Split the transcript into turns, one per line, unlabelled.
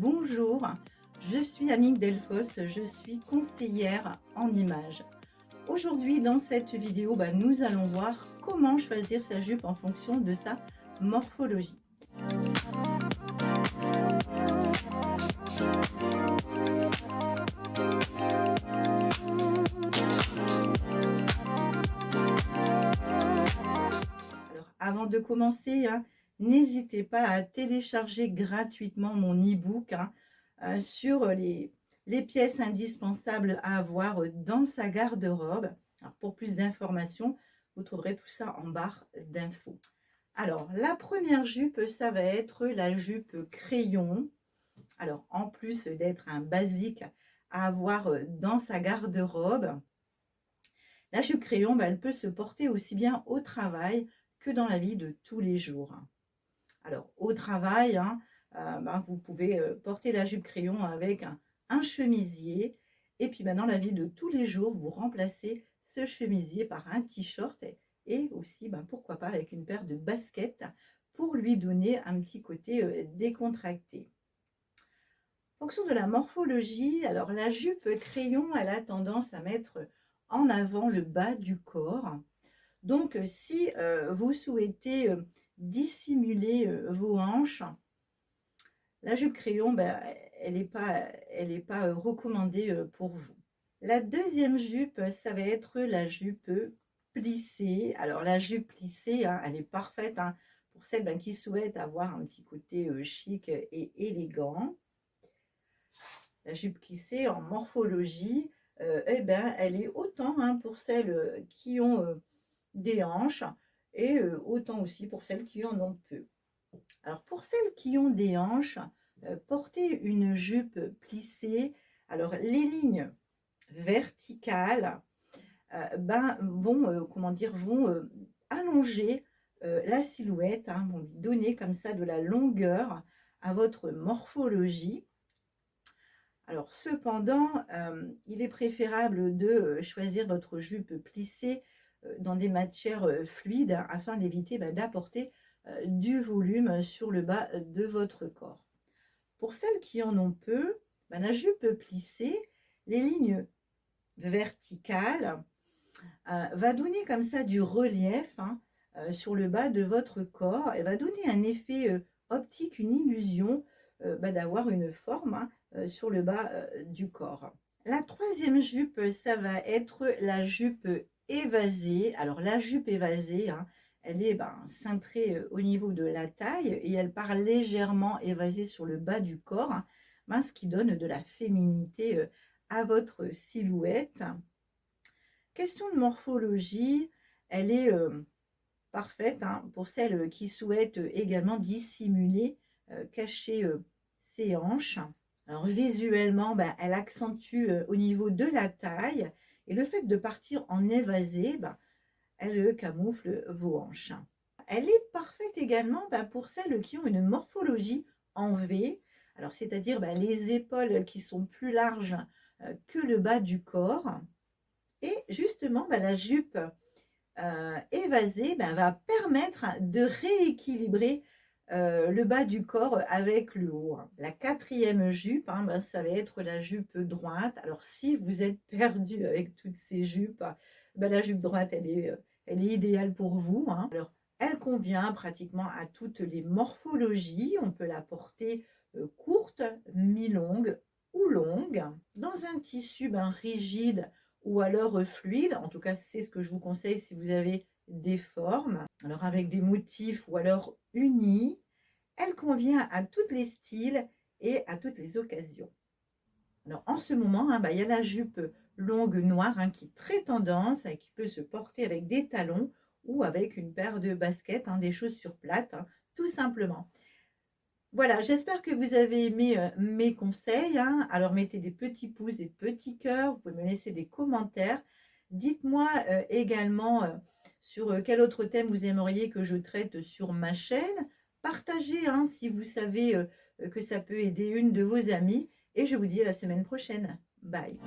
Bonjour, je suis Annick Delfos, je suis conseillère en images. Aujourd'hui dans cette vidéo, nous allons voir comment choisir sa jupe en fonction de sa morphologie. Alors, avant de commencer, n'hésitez pas à télécharger gratuitement mon e-book sur les pièces indispensables à avoir dans sa garde-robe. Alors, pour plus d'informations, vous trouverez tout ça en barre d'infos. Alors, la première jupe, ça va être la jupe crayon. Alors, en plus d'être un basique à avoir dans sa garde-robe, la jupe crayon, elle peut se porter aussi bien au travail que dans la vie de tous les jours. Alors, au travail, vous pouvez porter la jupe crayon avec un chemisier. Et puis, dans la vie de tous les jours, vous remplacez ce chemisier par un t-shirt et aussi, pourquoi pas, avec une paire de baskets pour lui donner un petit côté décontracté. En fonction de la morphologie, alors la jupe crayon, elle a tendance à mettre en avant le bas du corps. Donc, si vous souhaitez dissimuler vos hanches, la jupe crayon, elle n'est pas recommandée pour vous. La deuxième jupe, ça va être la jupe plissée. Alors, la jupe plissée, elle est parfaite pour celles qui souhaitent avoir un petit côté chic et élégant. La jupe plissée en morphologie, elle est autant pour celles qui ont des hanches et autant aussi pour celles qui en ont peu. Alors pour celles qui ont des hanches, porter une jupe plissée, alors les lignes verticales vont allonger la silhouette, vont lui donner comme ça de la longueur à votre morphologie. Alors cependant, il est préférable de choisir votre jupe plissée dans des matières fluides afin d'éviter d'apporter du volume sur le bas de votre corps. Pour celles qui en ont peu, la jupe plissée, les lignes verticales va donner comme ça du relief sur le bas de votre corps et va donner un effet optique, une illusion d'avoir une forme sur le bas du corps. La troisième jupe, ça va être la jupe évasée. Alors la jupe évasée, elle est cintrée au niveau de la taille et elle part légèrement évasée sur le bas du corps, ce qui donne de la féminité à votre silhouette. Question de morphologie, elle est parfaite pour celles qui souhaitent également dissimuler, cacher ses hanches. Alors visuellement, elle accentue au niveau de la taille et le fait de partir en évasé, elle camoufle vos hanches. Elle est parfaite également pour celles qui ont une morphologie en V, alors c'est-à-dire les épaules qui sont plus larges que le bas du corps. Et justement, la jupe évasée va permettre de rééquilibrer le bas du corps avec le haut. La quatrième jupe, ça va être la jupe droite. Alors, si vous êtes perdu avec toutes ces jupes, la jupe droite, elle est idéale pour vous. Alors, elle convient pratiquement à toutes les morphologies. On peut la porter courte, mi-longue ou longue, dans un tissu rigide ou alors fluide. En tout cas, c'est ce que je vous conseille si vous avez des formes. Alors avec des motifs ou alors unis, elle convient à tous les styles et à toutes les occasions. Alors en ce moment, il y a la jupe longue noire qui est très tendance et qui peut se porter avec des talons ou avec une paire de baskets, des chaussures plates, tout simplement. Voilà, j'espère que vous avez aimé mes conseils. Alors, mettez des petits pouces et petits cœurs. Vous pouvez me laisser des commentaires. Dites-moi également sur quel autre thème vous aimeriez que je traite sur ma chaîne. Partagez si vous savez que ça peut aider une de vos amies. Et je vous dis à la semaine prochaine. Bye.